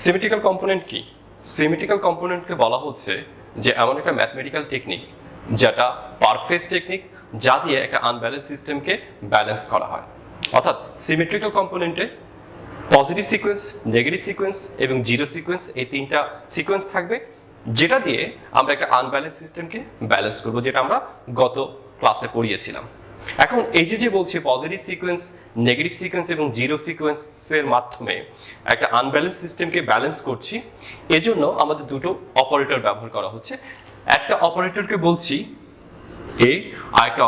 Symmetrical component কি? Symmetrical কম্পোনেন্টকে বলা হচ্ছে যে এমন একটা ম্যাথমেটিক্যাল টেকনিক যেটা পারফেক্ট টেকনিক, যা দিয়ে একটা আনব্যালেন্স সিস্টেমকে ব্যালেন্স করা হয়। অর্থাৎ সিমেট্রিক্যাল কম্পোনেন্টে পজিটিভ সিকোয়েন্স, নেগেটিভ সিকোয়েন্স এবং জিরো সিকোয়েন্স, এই তিনটা সিকোয়েন্স থাকবে, যেটা দিয়ে আমরা একটা আনব্যালেন্স সিস্টেমকে ব্যালেন্স করব, যেটা আমরা গত ক্লাসে পড়িয়েছিলাম। এখন এই যে বলছি পজিটিভ সিকোয়েন্স, নেগেটিভ সিকোয়েন্স এবং জিরো সিকোয়েন্সের মাধ্যমে একটা আনব্যালেন্স সিস্টেমকে ব্যালেন্স করছি, এজন্য আমাদের দুটো অপারেটর ব্যবহার করা হচ্ছে। একটা অপারেটরকে বলছি এ, আর একটা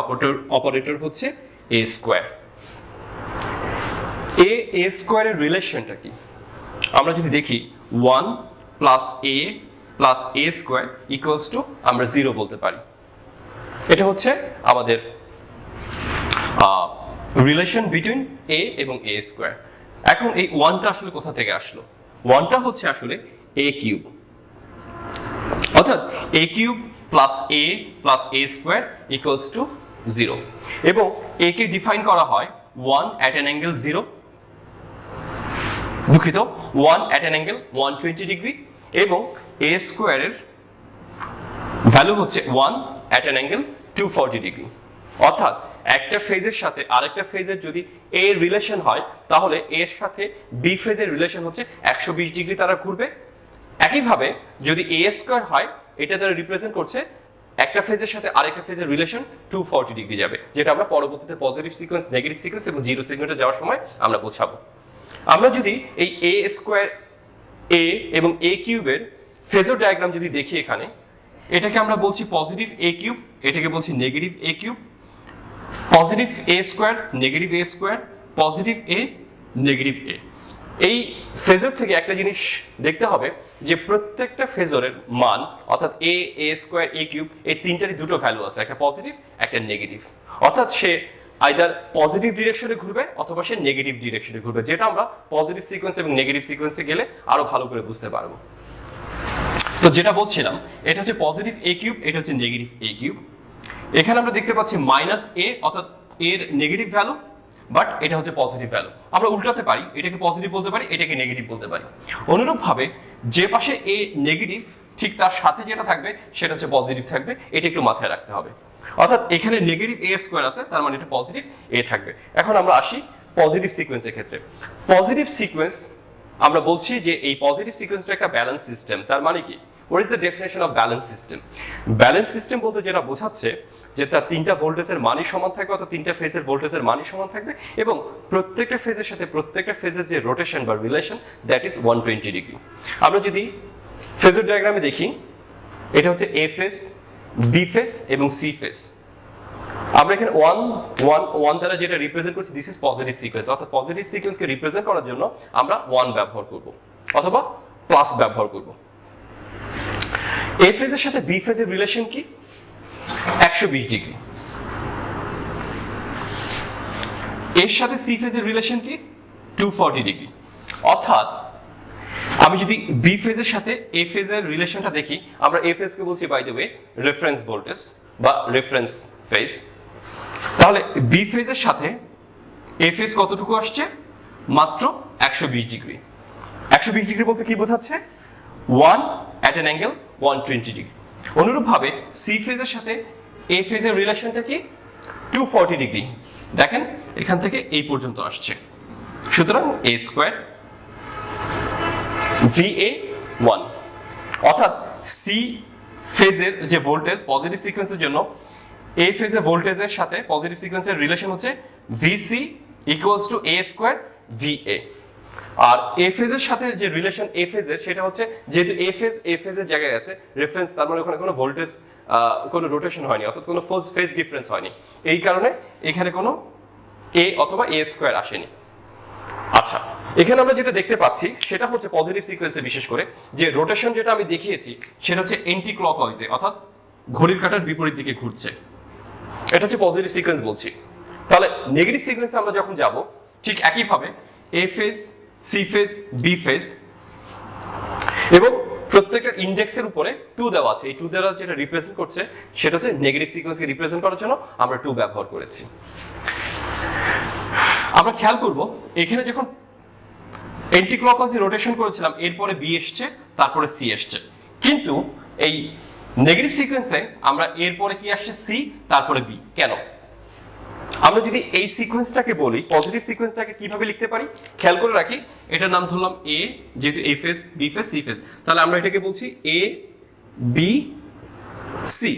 অপারেটর হচ্ছে এ স্কোয়ার। এ স্কোয়ারের রিলেশনটা কি? আমরা যদি দেখি 1 plus A plus A square equals two আমরা 0 বলতে পারি। এটা হচ্ছে আমাদের রিলেশন বিটুইন এ এবং এ স্কোয়ার। এখন এই 1টা আসলে কোথা থেকে আসলো? 1টা হচ্ছে আসলে এ কিউব, অর্থাৎ A cube plus A square equals to 0, এবং এ কে ডিফাইন করা হয় 1 at an angle 0, দুঃখিত 1 at an angle 120 ডিগ্রি, এবং এ স্কোয়ারের ভ্যালু হচ্ছে 1 at an angle 240 ডিগ্রি। অর্থাৎ একটা ফেজের সাথে আরেকটা ফেজের যদি এ রিলেশন হয়, তাহলে এর সাথে বি ফেজের রিলেশন হচ্ছে 120 ডিগ্রি তারা ঘুরবে। একইভাবে যদি এ স্কোয়ার হয়, এটা দ্বারা রিপ্রেজেন্ট করছে একটা ফেজের সাথে আরেকটা ফেজের রিলেশন 240 ডিগ্রি যাবে, যেটা আমরা পরবর্তীতে পজিটিভ সিকোয়েন্স, নেগেটিভ সিকোয়েন্স এবং জিরো সিকোয়েন্সে যাওয়ার সময় আমরা বোঝাবো। আমরা যদি এই এ স্কোয়ার এ এবং এ কিউবের ফেজর ডায়াগ্রাম যদি দেখি, এখানে এটাকে আমরা বলছি পজিটিভ এ কিউব, এটাকে বলছি নেগেটিভ এ কিউব, পজিটিভ এ স্কোয়ার, নেগেটিভ এ স্কোয়ার, পজিটিভ এ, নেগেটিভ এ। এই ফেজর থেকে একটা জিনিস দেখতে হবে যে প্রত্যেকটা ফেজরের মান, অর্থাৎ এ স্কোয়ার, এ কিউব, এই তিনটারই দুটো ভ্যালু আছে, একটা পজিটিভ একটা নেগেটিভ। অর্থাৎ সে আইদার পজিটিভ ডিরেকশনে ঘুরবে অথবা সে নেগেটিভ ডিরেকশনে ঘুরবে, যেটা আমরা পজিটিভ সিকোয়েন্স এবং নেগেটিভ সিকোয়েন্সে গেলে আরো ভালো করে বুঝতে পারবো। তো যেটা বলছিলাম, এটা হচ্ছে পজিটিভ এ কিউব, এটা হচ্ছে নেগেটিভ এ কিউব। এখানে আমরা দেখতে পাচ্ছি মাইনাস এ, অর্থাৎ এর নেগেটিভ ভ্যালু, বাট এটা হচ্ছে পজিটিভ ভ্যালু। আমরা উল্টাতে পারি, এটাকে পজিটিভ বলতে পারি, এটাকে নেগেটিভ বলতে পারি। অনুরূপভাবে যে পাশে এ নেগেটিভ, ঠিক তার সাথে যেটা থাকবে সেটা হচ্ছে পজিটিভ থাকবে, এটা একটু মাথায় রাখতে হবে। অর্থাৎ এখানে নেগেটিভ এ স্কোয়ার আছে, তার মানে এটা পজিটিভ এ থাকবে। এখন আমরা আসি পজিটিভ সিকোয়েন্সের ক্ষেত্রে। পজিটিভ সিকোয়েন্স আমরা বলছি যে এই পজিটিভ সিকোয়েন্সটা একটা ব্যালেন্স সিস্টেম। তার মানে কি? What is the definition of balance system? Balance system বলতে যেটা বোঝাচ্ছে যে তার তিনটা ভোল্টেজের মানই সমান থাকবে, অর্থাৎ তিনটা ফেজের ভোল্টেজের মানই সমান থাকবে, এবং প্রত্যেকটা ফেজের সাথে প্রত্যেকটা ফেজের যে রোটেশন বা রিলেশন, দ্যাট ইজ 120 ডিগ্রি। আমরা যদি ফেজর ডায়াগ্রামে দেখি, এটা হচ্ছে এ ফেজ, বি ফেজ এবং সি ফেজ। আমরা এখানে 1 দ্বারা যেটা রিপ্রেজেন্ট করছি, দিস ইজ পজিটিভ সিকোয়েন্স। অর্থাৎ পজিটিভ সিকোয়েন্সকে রিপ্রেজেন্ট করার জন্য আমরা 1 ব্যবহার করব অথবা প্লাস ব্যবহার করব। এ ফেজের সাথে বি ফেজের রিলেশন কি? 120 ডিগ্রি। এর সাথে সি ফেজের রিলেশন কি? 240 ডিগ্রি। অর্থাৎ আমি যদি বি ফেজের সাথে এ ফেজের রিলেশনটা দেখি, আমরা এ ফেজকে বলছি by the way reference voltage বা রেফারেন্স ফেজ। তাহলে বি ফেজের সাথে এ ফেজ কতটুকু আসছে? মাত্র 120 ডিগ্রি। 120 ডিগ্রি বলতে কি বোঝাচ্ছে? 1 at an angle 120 ডিগ্রি। অনুরূপভাবে সি ফেজের সাথে এ ফেজের রিলেশনটা কি? 240 ডিগ্রি। দেখেন এখান থেকে এই পর্যন্ত আসছে, সুতরাং এ স্কোয়ার VA 1। অর্থাৎ সি ফেজের যে ভোল্টেজ পজিটিভ সিকোয়েন্সের জন্য, এ ফেজের ভোল্টেজের সাথে পজিটিভ সিকোয়েন্সের রিলেশন হচ্ছে VC equals to A square VA। আর এ ফেজের সাথে যে রিলেশন এ ফেজের, সেটা হচ্ছে যেহেতু এ ফেজের জায়গায় আছে রেফারেন্স, তার মানে ওখানে কোনো ভোল্টেজ, কোনো রোটেশন হয়নি, অর্থাৎ কোনো ফেজ ডিফারেন্স হয়নি, এই কারণে এখানে কোনো এ অথবা এ স্কোয়ার আসেনি। আচ্ছা, এখানে আমরা যেটা দেখতে পাচ্ছি সেটা হচ্ছে পজিটিভ সিকোয়েন্সে বিশেষ করে যে রোটেশন যেটা আমি দেখিয়েছি, সেটা হচ্ছে এন্টি ক্লকওয়াইজে, অর্থাৎ ঘড়ির কাঁটার বিপরীত দিকে ঘুরছে। এটা হচ্ছে পজিটিভ সিকোয়েন্স বলছি। তাহলে নেগেটিভ সিকোয়েন্সে আমরা যখন যাব, ঠিক একইভাবে A phase, C phase, B phase, এবং প্রত্যেকটা ইন্ডেক্সের উপরে 2 দেওয়া আছে। এই 2 দ্বারা যেটা রিপ্রেজেন্ট করছে সেটা হচ্ছে নেগেটিভ সিকোয়েন্সকে রিপ্রেজেন্ট করার জন্য আমরা 2 ব্যবহার করেছি। আমরা খেয়াল করব এখানে যখন এন্টি ক্লকওয়াইজ রোটেশন করেছিলাম, এরপরে বি এসছে, তারপরে সি এসছে। কিন্তু এই নেগেটিভ সিকোয়েন্সে আমরা এরপরে কি আসছে, সি, তারপরে বি। কেন? আমরা যদি এই সিকোয়েন্সটাকে বলি, পজিটিভ সিকোয়েন্সটাকে কিভাবে লিখতে পারি খেয়াল করে রাখি। এটার নাম ধরলাম এ, যেহেতু A phase, B phase, C phase, তাহলে আমরা এটাকে বলছি এ বি সি।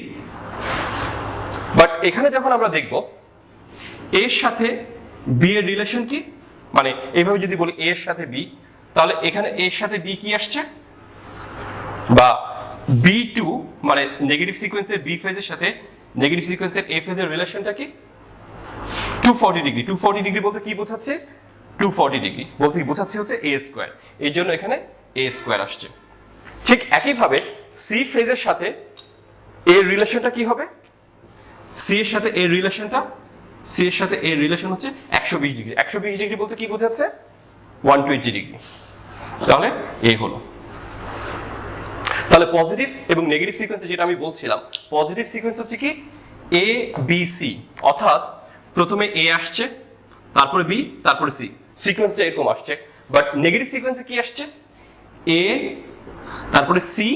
বাট এখানে যখন আমরা দেখব এর সাথে বি এর রিলেশন কি, মানে এইভাবে যদি বলি এর সাথে বি, তাহলে এখানে এর সাথে বি কি আসছে, বা বি টু, মানে নেগেটিভ সিকোয়েন্সের বি ফেজের সাথে নেগেটিভ সিকোয়েন্সের এ ফেজের রিলেশনটা কি, 240 ডিগ্রি। 240 ডিগ্রি বলতে কি বোঝাচ্ছে, 240 ডিগ্রি বলতে কি বোঝাচ্ছে হচ্ছে এ স্কোয়ার, এই জন্য এখানে এ স্কোয়ার আসছে। ঠিক একইভাবে সি ফেজের সাথে এর রিলেশনটা কি হবে, সি এর সাথে এর রিলেশনটা, সি এর সাথে এর রিলেশন হচ্ছে 120 ডিগ্রি। 120 ডিগ্রি বলতে কি বোঝাচ্ছে, 120 ডিগ্রি। তাহলে এ হলো। তাহলে পজিটিভ এবং নেগেটিভ সিকোয়েন্সে যেটা আমি বলছিলাম, পজিটিভ সিকোয়েন্স হচ্ছে কি এ বি সি, অর্থাৎ প্রথমে এ আসছে, তারপরে বি, তারপরে সি, সিকোয়েন্সটা এরকম আসছে। বাট নেগেটিভ সিকোয়েন্সে কি আসছে, এ, তারপরে সি,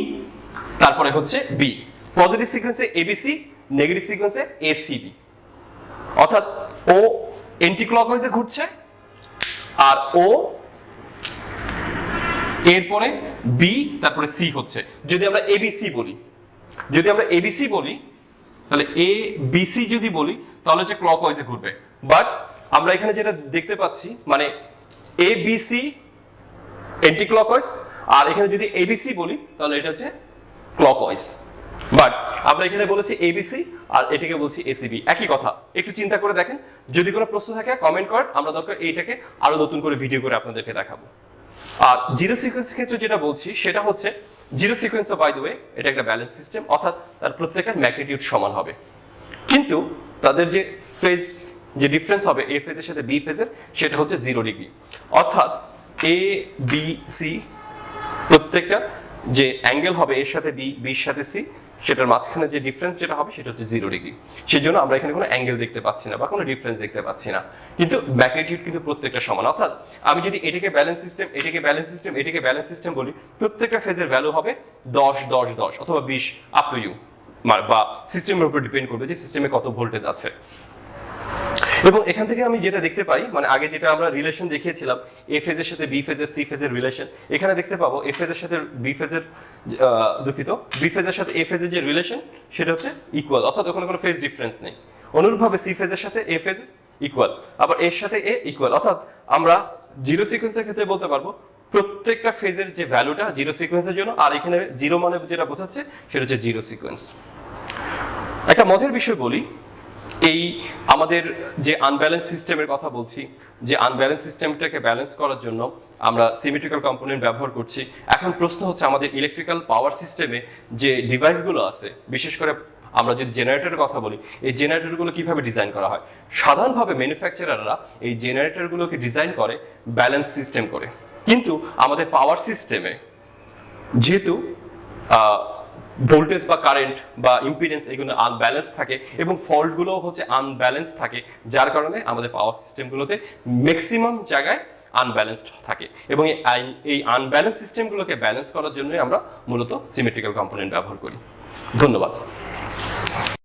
তারপরে হচ্ছে বি। পজিটিভ সিকোয়েন্সে এবিসি, নেগেটিভ সিকোয়েন্সে এসিবি, অর্থাৎ ও এন্টি ক্লকওয়াইজে ঘুরছে, আর ও এরপরে বি, তারপরে সি হচ্ছে। যদি আমরা এবিসি বলি, যদি আমরা এবিসি বলি, তাহলে এ বিসি যদি বলি, তাহলে হচ্ছে ক্লকওয়াইজে ঘুরবে। বাট আমরা এখানে যেটা দেখতে পাচ্ছি, মানে এ বিসি এন্টি ক্লকওয়াইজ, আর এখানে যদি এবিসি বলি তাহলে এটা হচ্ছে ক্লকওয়াইজ। বাট আমরা এখানে বলেছি এবিসি আর এটাকে বলছি এসিবি, একই কথা। একটু চিন্তা করে দেখেন, যদি কোনো প্রশ্ন থাকে কমেন্ট করেন, আমরা দরকার এইটাকে আরো নতুন করে ভিডিও করে আপনাদেরকে দেখাবো। আর জিরো সিকোয়েন্সের ক্ষেত্রে যেটা বলছি সেটা হচ্ছে zero sequence, by the way এটা একটা ব্যালেন্স সিস্টেম, অর্থাৎ তার প্রত্যেকটা ম্যাগনিটিউড সমান হবে, কিন্তু তাদের যে ফেজ, যে ডিফারেন্স হবে এ ফেজের সাথে বি ফেজের, সেটা হচ্ছে 0 ডিগ্রি। অর্থাৎ এ বি সি প্রত্যেকটা যে অ্যাঙ্গেল হবে এর সাথে বি, বির সাথে সি, সেটার মাঝখানে যে ডিফারেন্স যেটা হবে সেটা হচ্ছে 0 ডিগ্রি। সেই জন্য আমরা এখানে কোনো অ্যাঙ্গেল দেখতে পাচ্ছি না বা কোনো ডিফারেন্স দেখতে পাচ্ছি না, কিন্তু ম্যাগনিটিউড কিন্তু প্রত্যেকটা সমান। অর্থাৎ আমি যদি এটাকে ব্যালেন্স সিস্টেম, এটাকে ব্যালেন্স সিস্টেম, এটাকে ব্যালেন্স সিস্টেম বলি, প্রত্যেকটা ফেজের ভ্যালু হবে 10 10 10 অথবা 20, আপ টু ইউ, বা সিস্টেমের উপর ডিপেন্ড করবে যে সিস্টেমে কত ভোল্টেজ আছে। এবং এখান থেকে আমি যেটা দেখতে পাই, মানে আগে যেটা আমরা রিলেশন দেখিয়েছিলাম এ ফেজের সাথে বি ফেজের, সি ফেজের রিলেশন, এখানে দেখতে পাবো এ ফেজের সাথে বি ফেজের, দুঃখিত, বি ফেজের সাথে এ ফেজের যে রিলেশন সেটা হচ্ছে ইকুয়াল, অর্থাৎ ওখানে কোনো ফেজ ডিফারেন্স নেই। অনুরূপভাবে সি ফেজের সাথে এ ফেজ ইকুয়াল, আবার এর সাথে এ ইকুয়াল, অর্থাৎ আমরা জিরো সিকোয়েন্সের ক্ষেত্রে বলতে পারবো প্রত্যেকটা ফেজের যে ভ্যালুটা জিরো সিকোয়েন্সের জন্য, আর এখানে জিরো মানে যেটা বোঝাচ্ছে সেটা হচ্ছে জিরো সিকোয়েন্স। একটা মজার বিষয় বলি, এই আমাদের যে আনব্যালেন্স সিস্টেমের কথা বলছি, যে আনব্যালেন্স সিস্টেমটাকে ব্যালেন্স করার জন্য আমরা সিমেট্রিক্যাল কম্পোনেন্ট ব্যবহার করছি। এখন প্রশ্ন হচ্ছে আমাদের ইলেকট্রিক্যাল পাওয়ার সিস্টেমে যে ডিভাইসগুলো আছে, বিশেষ করে আমরা যদি জেনারেটরের কথা বলি, এই জেনারেটরগুলো কিভাবে ডিজাইন করা হয়। সাধারণভাবে ম্যানুফ্যাকচারাররা এই জেনারেটরগুলোকে ডিজাইন করে ব্যালেন্স সিস্টেম করে, কিন্তু আমাদের পাওয়ার সিস্টেমে যেহেতু ভোল্টেজ বা কারেন্ট বা ইম্পিডেন্স এগুলো আনব্যালেন্স থাকে এবং ফল্টগুলো হচ্ছে আনব্যালেন্স থাকে, যার কারণে আমাদের পাওয়ার সিস্টেমগুলোতে ম্যাক্সিমাম জায়গায় আনব্যালেন্সড থাকে। এবং এই আনব্যালেন্স সিস্টেমগুলোকে ব্যালেন্স করার জন্য আমরা মূলত সিমেট্রিক্যাল কম্পোনেন্ট ব্যবহার করি। ধন্যবাদ।